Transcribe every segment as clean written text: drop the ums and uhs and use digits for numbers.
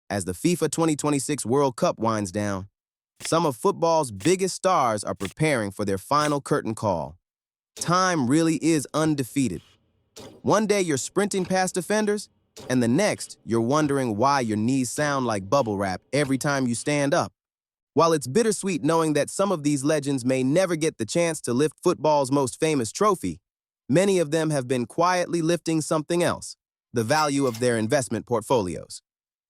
As the FIFA 2026 World Cup winds down, some of football's biggest stars are preparing for their final curtain call. Time really is undefeated. One day you're sprinting past defenders, and the next you're wondering why your knees sound like bubble wrap every time you stand up. While it's bittersweet knowing that some of these legends may never get the chance to lift football's most famous trophy, many of them have been quietly lifting something else, the value of their investment portfolios.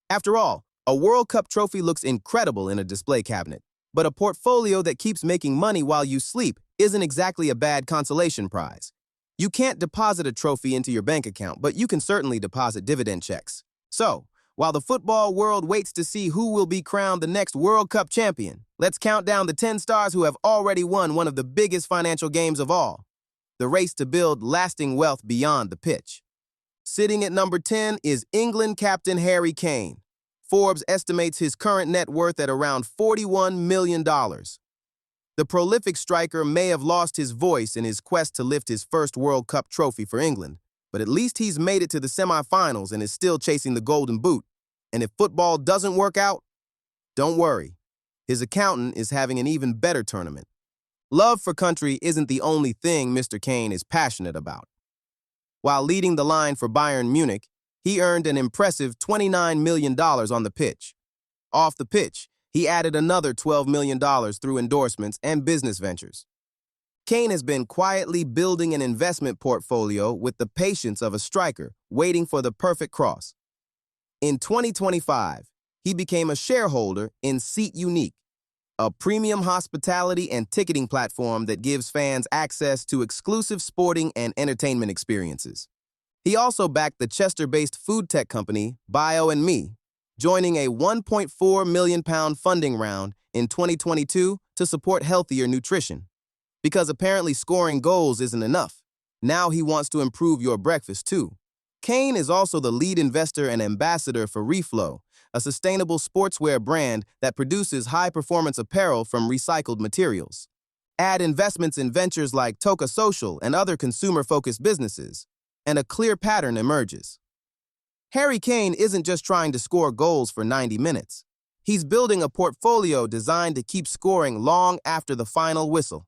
After all, a World Cup trophy looks incredible in a display cabinet, but a portfolio that keeps making money while you sleep isn't exactly a bad consolation prize. You can't deposit a trophy into your bank account, but you can certainly deposit dividend checks. So, while the football world waits to see who will be crowned the next World Cup champion, let's count down the 10 stars who have already won one of the biggest financial games of all, the race to build lasting wealth beyond the pitch. Sitting at number 10 is England captain Harry Kane. Forbes estimates his current net worth at around $41 million. The prolific striker may have lost his voice in his quest to lift his first World Cup trophy for England, but at least he's made it to the semifinals and is still chasing the Golden Boot. And if football doesn't work out, don't worry. His accountant is having an even better tournament. Love for country isn't the only thing Mr. Kane is passionate about. While leading the line for Bayern Munich, he earned an impressive $29 million on the pitch. Off the pitch, he added another $12 million through endorsements and business ventures. Kane has been quietly building an investment portfolio with the patience of a striker waiting for the perfect cross. In 2025, he became a shareholder in Seat Unique, a premium hospitality and ticketing platform that gives fans access to exclusive sporting and entertainment experiences. He also backed the Chester-based food tech company Bio&Me, joining a £1.4 million funding round in 2022 to support healthier nutrition. Because apparently scoring goals isn't enough, now he wants to improve your breakfast too. Kane is also the lead investor and ambassador for Reflow, a sustainable sportswear brand that produces high-performance apparel from recycled materials. Add investments in ventures like Toka Social and other consumer-focused businesses, and a clear pattern emerges. Harry Kane isn't just trying to score goals for 90 minutes. He's building a portfolio designed to keep scoring long after the final whistle.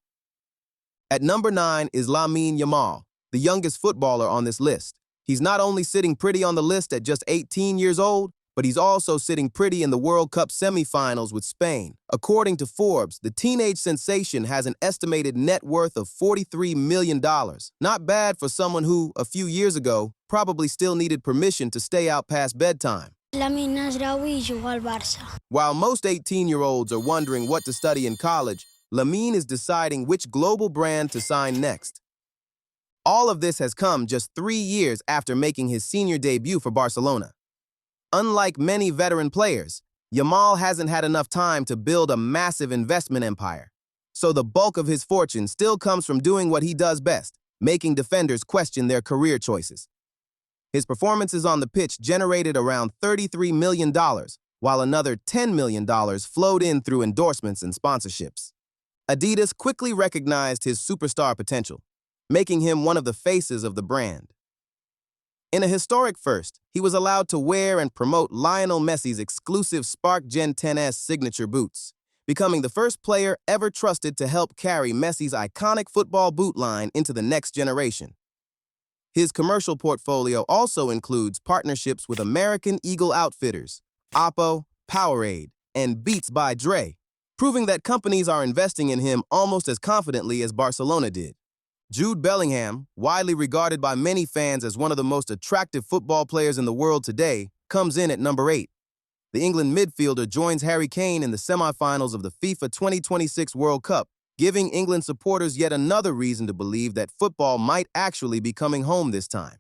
At number 9 is Lamine Yamal, the youngest footballer on this list. He's not only sitting pretty on the list at just 18 years old, but he's also sitting pretty in the World Cup semifinals with Spain. According to Forbes, the teenage sensation has an estimated net worth of $43 million. Not bad for someone who, a few years ago, probably still needed permission to stay out past bedtime. While most 18-year-olds are wondering what to study in college, Lamine is deciding which global brand to sign next. All of this has come just 3 years after making his senior debut for Barcelona. Unlike many veteran players, Yamal hasn't had enough time to build a massive investment empire. So the bulk of his fortune still comes from doing what he does best, making defenders question their career choices. His performances on the pitch generated around $33 million, while another $10 million flowed in through endorsements and sponsorships. Adidas quickly recognized his superstar potential, making him one of the faces of the brand. In a historic first, he was allowed to wear and promote Lionel Messi's exclusive Spark Gen 10S signature boots, becoming the first player ever trusted to help carry Messi's iconic football boot line into the next generation. His commercial portfolio also includes partnerships with American Eagle Outfitters, Oppo, Powerade, and Beats by Dre, proving that companies are investing in him almost as confidently as Barcelona did. Jude Bellingham, widely regarded by many fans as one of the most attractive football players in the world today, comes in at number 8. The England midfielder joins Harry Kane in the semifinals of the FIFA 2026 World Cup, giving England supporters yet another reason to believe that football might actually be coming home this time.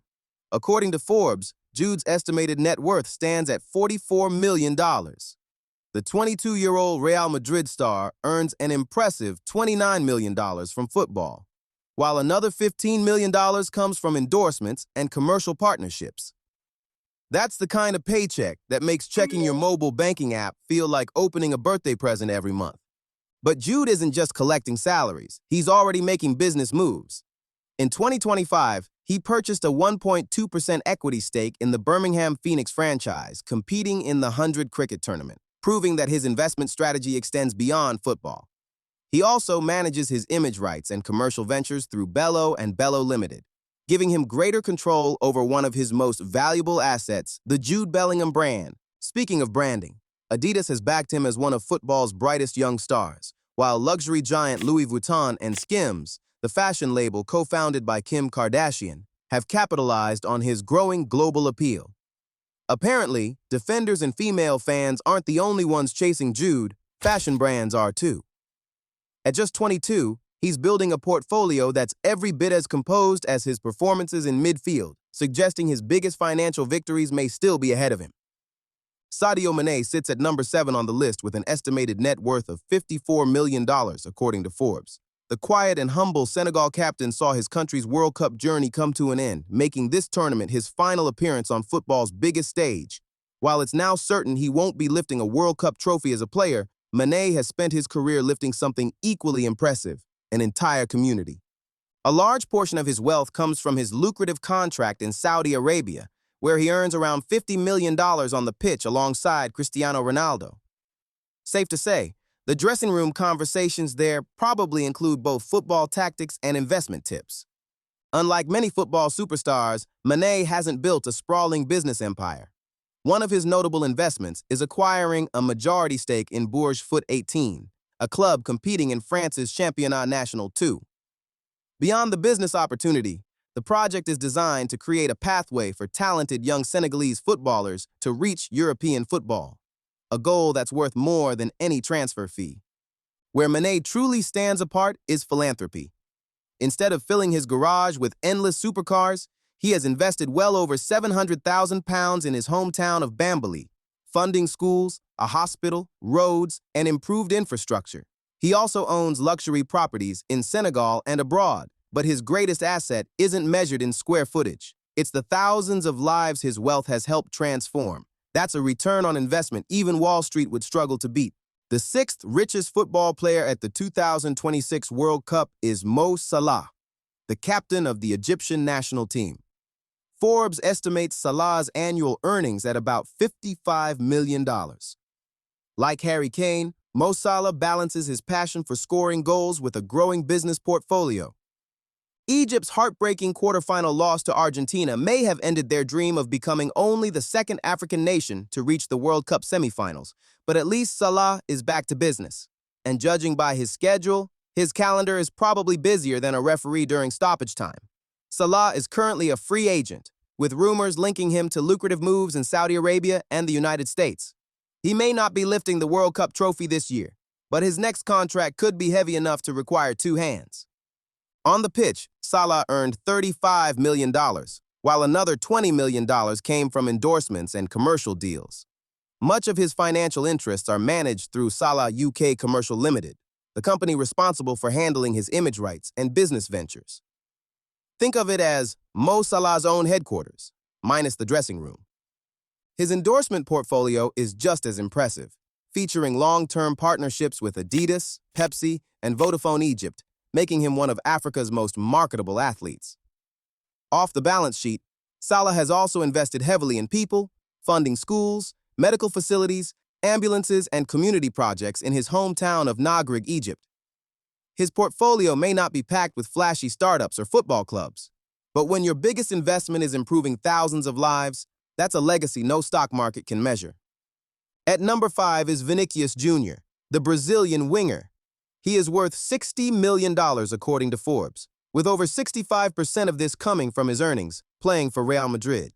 According to Forbes, Jude's estimated net worth stands at $44 million. The 22-year-old Real Madrid star earns an impressive $29 million from football, while another $15 million comes from endorsements and commercial partnerships. That's the kind of paycheck that makes checking your mobile banking app feel like opening a birthday present every month. But Jude isn't just collecting salaries. He's already making business moves. In 2025, He purchased a 1.2% equity stake in the Birmingham Phoenix franchise, competing in the 100 cricket tournament, proving that his investment strategy extends beyond football. He also manages his image rights and commercial ventures through Bello and Bello Limited, giving him greater control over one of his most valuable assets, the Jude Bellingham brand. Speaking of branding, Adidas has backed him as one of football's brightest young stars, while luxury giant Louis Vuitton and Skims, the fashion label co-founded by Kim Kardashian, have capitalized on his growing global appeal. Apparently, defenders and female fans aren't the only ones chasing Jude, fashion brands are too. At just 22, he's building a portfolio that's every bit as composed as his performances in midfield, suggesting his biggest financial victories may still be ahead of him. Sadio Mané sits at number 7 on the list with an estimated net worth of $54 million, according to Forbes. The quiet and humble Senegal captain saw his country's World Cup journey come to an end, making this tournament his final appearance on football's biggest stage. While it's now certain he won't be lifting a World Cup trophy as a player, Mané has spent his career lifting something equally impressive, an entire community. A large portion of his wealth comes from his lucrative contract in Saudi Arabia, where he earns around $50 million on the pitch alongside Cristiano Ronaldo. Safe to say, the dressing room conversations there probably include both football tactics and investment tips. Unlike many football superstars, Mané hasn't built a sprawling business empire. One of his notable investments is acquiring a majority stake in Bourges Foot 18, a club competing in France's Championnat National 2. Beyond the business opportunity, the project is designed to create a pathway for talented young Senegalese footballers to reach European football, a goal that's worth more than any transfer fee. Where Mané truly stands apart is philanthropy. Instead of filling his garage with endless supercars, he has invested well over £700,000 in his hometown of Bambali, funding schools, a hospital, roads, and improved infrastructure. He also owns luxury properties in Senegal and abroad, but his greatest asset isn't measured in square footage. It's the thousands of lives his wealth has helped transform. That's a return on investment even Wall Street would struggle to beat. The 6th richest football player at the 2026 World Cup is Mo Salah, the captain of the Egyptian national team. Forbes estimates Salah's annual earnings at about $55 million. Like Harry Kane, Mo Salah balances his passion for scoring goals with a growing business portfolio. Egypt's heartbreaking quarterfinal loss to Argentina may have ended their dream of becoming only the second African nation to reach the World Cup semifinals, but at least Salah is back to business. And judging by his schedule, his calendar is probably busier than a referee during stoppage time. Salah is currently a free agent, with rumors linking him to lucrative moves in Saudi Arabia and the United States. He may not be lifting the World Cup trophy this year, but his next contract could be heavy enough to require two hands. On the pitch, Salah earned $35 million, while another $20 million came from endorsements and commercial deals. Much of his financial interests are managed through Salah UK Commercial Limited, the company responsible for handling his image rights and business ventures. Think of it as Mo Salah's own headquarters, minus the dressing room. His endorsement portfolio is just as impressive, featuring long-term partnerships with Adidas, Pepsi, and Vodafone Egypt, making him one of Africa's most marketable athletes. Off the balance sheet, Salah has also invested heavily in people, funding schools, medical facilities, ambulances, and community projects in his hometown of Nagreg, Egypt. His portfolio may not be packed with flashy startups or football clubs, but when your biggest investment is improving thousands of lives, that's a legacy no stock market can measure. At number 5 is Vinícius Jr., the Brazilian winger. He is worth $60 million according to Forbes, with over 65% of this coming from his earnings, playing for Real Madrid.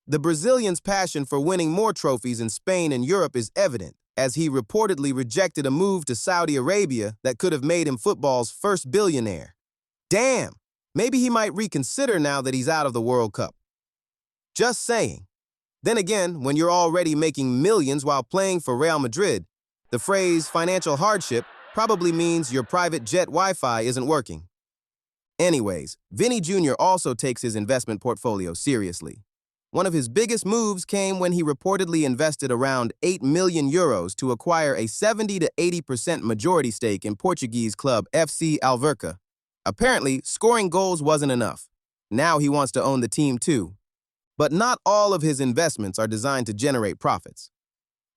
The Brazilian's passion for winning more trophies in Spain and Europe is evident, as he reportedly rejected a move to Saudi Arabia that could have made him football's first billionaire. Damn, maybe he might reconsider now that he's out of the World Cup. Just saying. Then again, when you're already making millions while playing for Real Madrid, the phrase financial hardship probably means your private jet Wi-Fi isn't working. Anyways, Vinny Jr. also takes his investment portfolio seriously. One of his biggest moves came when he reportedly invested around €8 million to acquire a 70 to 80% majority stake in Portuguese club FC Alverca. Apparently, scoring goals wasn't enough. Now he wants to own the team too. But not all of his investments are designed to generate profits.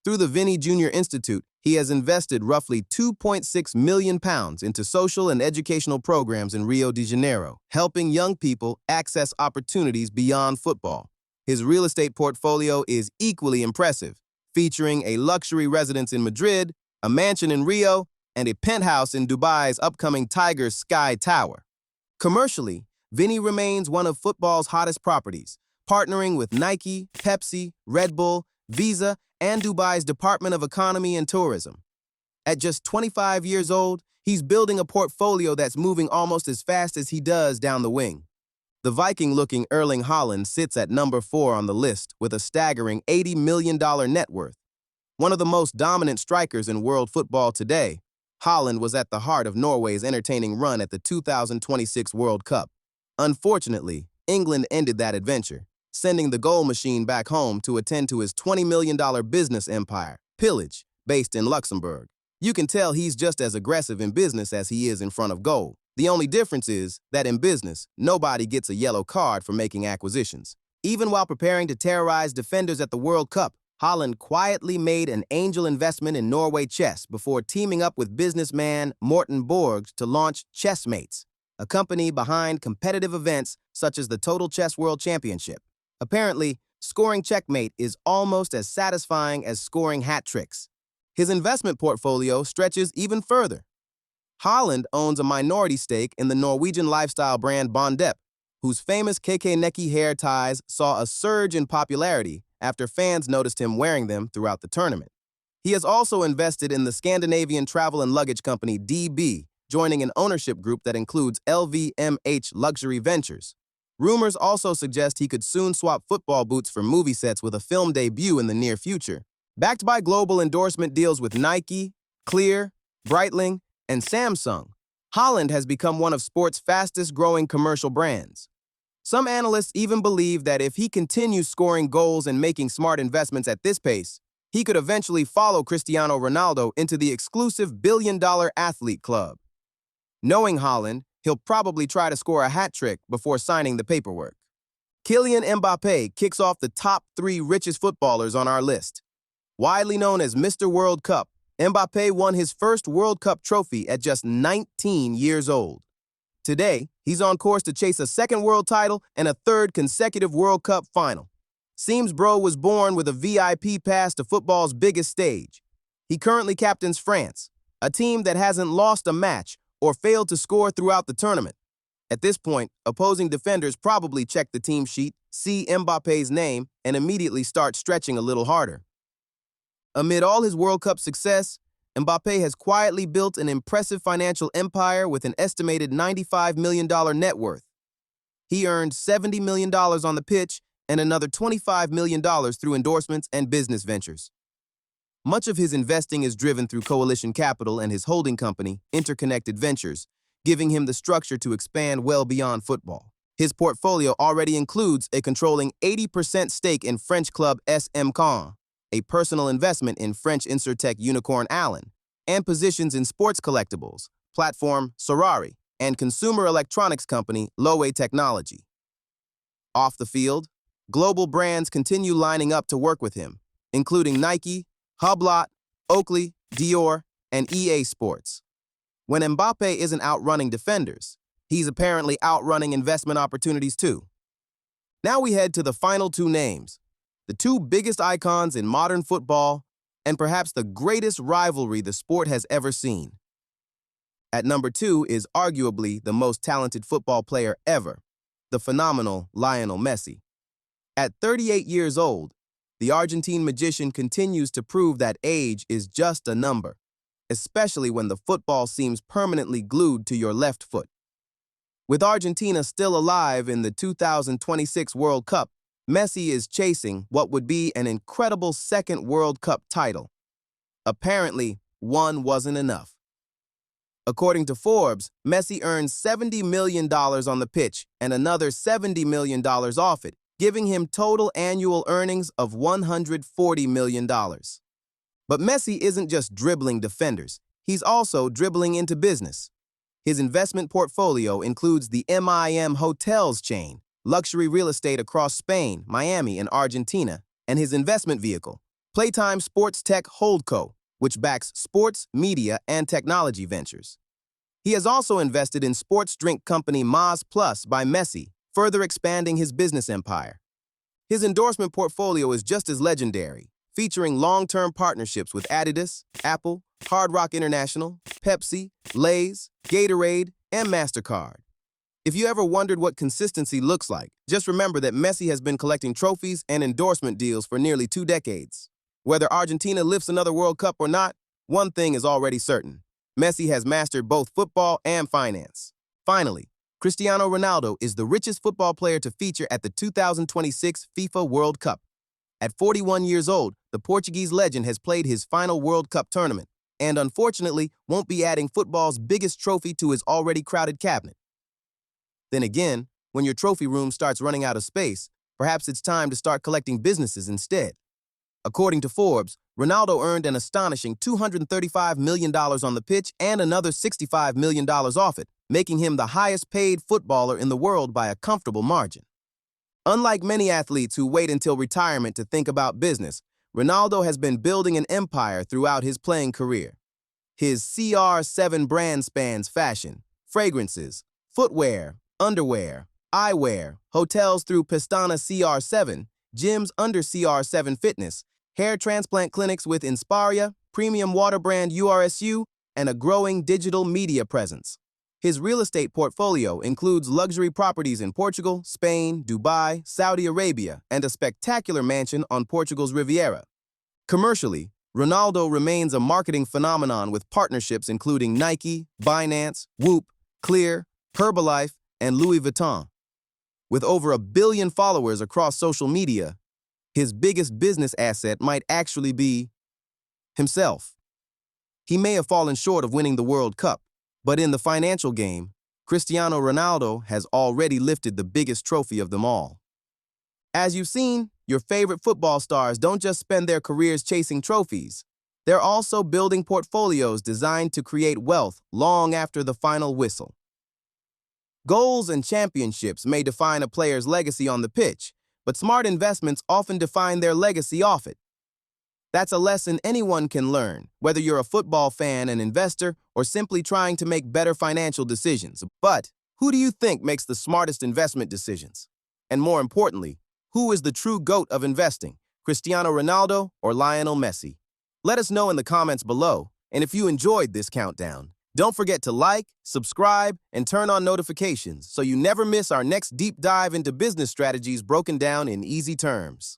Through the Vinícius Jr. Institute, he has invested roughly £2.6 million into social and educational programs in Rio de Janeiro, helping young people access opportunities beyond football. His real estate portfolio is equally impressive, featuring a luxury residence in Madrid, a mansion in Rio, and a penthouse in Dubai's upcoming Tiger Sky Tower. Commercially, Vinny remains one of football's hottest properties, partnering with Nike, Pepsi, Red Bull, Visa, and Dubai's Department of Economy and Tourism. At just 25 years old, he's building a portfolio that's moving almost as fast as he does down the wing. The Viking-looking Erling Haaland sits at number 4 on the list with a staggering $80 million net worth. One of the most dominant strikers in world football today, Haaland was at the heart of Norway's entertaining run at the 2026 World Cup. Unfortunately, England ended that adventure, sending the goal machine back home to attend to his $20 million business empire, Pillage, based in Luxembourg. You can tell he's just as aggressive in business as he is in front of goal. The only difference is that in business, nobody gets a yellow card for making acquisitions. Even while preparing to terrorize defenders at the World Cup, Haaland quietly made an angel investment in Norway chess before teaming up with businessman Morten Borg to launch Chessmates, a company behind competitive events such as the Total Chess World Championship. Apparently, scoring checkmate is almost as satisfying as scoring hat tricks. His investment portfolio stretches even further. Haaland owns a minority stake in the Norwegian lifestyle brand Bondep, whose famous KK hair ties saw a surge in popularity after fans noticed him wearing them throughout the tournament. He has also invested in the Scandinavian travel and luggage company DB, joining an ownership group that includes LVMH Luxury Ventures. Rumors also suggest he could soon swap football boots for movie sets with a film debut in the near future. Backed by global endorsement deals with Nike, Clear, Breitling, and Samsung, Haaland has become one of sports' fastest-growing commercial brands. Some analysts even believe that if he continues scoring goals and making smart investments at this pace, he could eventually follow Cristiano Ronaldo into the exclusive billion-dollar athlete club. Knowing Haaland, he'll probably try to score a hat trick before signing the paperwork. Kylian Mbappé kicks off the top 3 richest footballers on our list. Widely known as Mr. World Cup, Mbappé won his first World Cup trophy at just 19 years old. Today, he's on course to chase a second world title and a third consecutive World Cup final. Seems bro was born with a VIP pass to football's biggest stage. He currently captains France, a team that hasn't lost a match or failed to score throughout the tournament. At this point, opposing defenders probably check the team sheet, see Mbappé's name, and immediately start stretching a little harder. Amid all his World Cup success, Mbappé has quietly built an impressive financial empire with an estimated $95 million net worth. He earned $70 million on the pitch and another $25 million through endorsements and business ventures. Much of his investing is driven through Coalition Capital and his holding company, Interconnected Ventures, giving him the structure to expand well beyond football. His portfolio already includes a controlling 80% stake in French club SM Caen, a personal investment in French insurtech unicorn Allen, and positions in sports collectibles, platform Sorari, and consumer electronics company Lowe Technology. Off the field, global brands continue lining up to work with him, including Nike, Hublot, Oakley, Dior, and EA Sports. When Mbappé isn't outrunning defenders, he's apparently outrunning investment opportunities too. Now we head to the final 2 names, the 2 biggest icons in modern football, and perhaps the greatest rivalry the sport has ever seen. At number 2 is arguably the most talented football player ever, the phenomenal Lionel Messi. At 38 years old, the Argentine magician continues to prove that age is just a number, especially when the football seems permanently glued to your left foot. With Argentina still alive in the 2026 World Cup, Messi is chasing what would be an incredible second World Cup title. Apparently, one wasn't enough. According to Forbes, Messi earns $70 million on the pitch and another $70 million off it, giving him total annual earnings of $140 million. But Messi isn't just dribbling defenders, he's also dribbling into business. His investment portfolio includes the MIM Hotels chain, luxury real estate across Spain, Miami, and Argentina, and his investment vehicle, Playtime Sports Tech Holdco, which backs sports, media, and technology ventures. He has also invested in sports drink company Maz Plus by Messi, further expanding his business empire. His endorsement portfolio is just as legendary, featuring long-term partnerships with Adidas, Apple, Hard Rock International, Pepsi, Lay's, Gatorade, and MasterCard. If you ever wondered what consistency looks like, just remember that Messi has been collecting trophies and endorsement deals for nearly 2 decades. Whether Argentina lifts another World Cup or not, one thing is already certain. Messi has mastered both football and finance. Finally, Cristiano Ronaldo is the richest football player to feature at the 2026 FIFA World Cup. At 41 years old, the Portuguese legend has played his final World Cup tournament, and unfortunately won't be adding football's biggest trophy to his already crowded cabinet. Then again, when your trophy room starts running out of space, perhaps it's time to start collecting businesses instead. According to Forbes, Ronaldo earned an astonishing $235 million on the pitch and another $65 million off it, making him the highest-paid footballer in the world by a comfortable margin. Unlike many athletes who wait until retirement to think about business, Ronaldo has been building an empire throughout his playing career. His CR7 brand spans fashion, fragrances, footwear, underwear, eyewear, hotels through Pestana CR7, gyms under CR7 Fitness, hair transplant clinics with Inspiria, premium water brand URSU, and a growing digital media presence. His real estate portfolio includes luxury properties in Portugal, Spain, Dubai, Saudi Arabia, and a spectacular mansion on Portugal's Riviera. Commercially, Ronaldo remains a marketing phenomenon with partnerships including Nike, Binance, Whoop, Clear, Herbalife, and Louis Vuitton. With over 1 billion followers across social media, his biggest business asset might actually be himself. He may have fallen short of winning the World Cup, but in the financial game, Cristiano Ronaldo has already lifted the biggest trophy of them all. As you've seen, your favorite football stars don't just spend their careers chasing trophies. They're also building portfolios designed to create wealth long after the final whistle. Goals and championships may define a player's legacy on the pitch, but smart investments often define their legacy off it. That's a lesson anyone can learn, whether you're a football fan, an investor, or simply trying to make better financial decisions. But who do you think makes the smartest investment decisions? And more importantly, who is the true GOAT of investing, Cristiano Ronaldo or Lionel Messi? Let us know in the comments below, and if you enjoyed this countdown, don't forget to like, subscribe, and turn on notifications so you never miss our next deep dive into business strategies broken down in easy terms.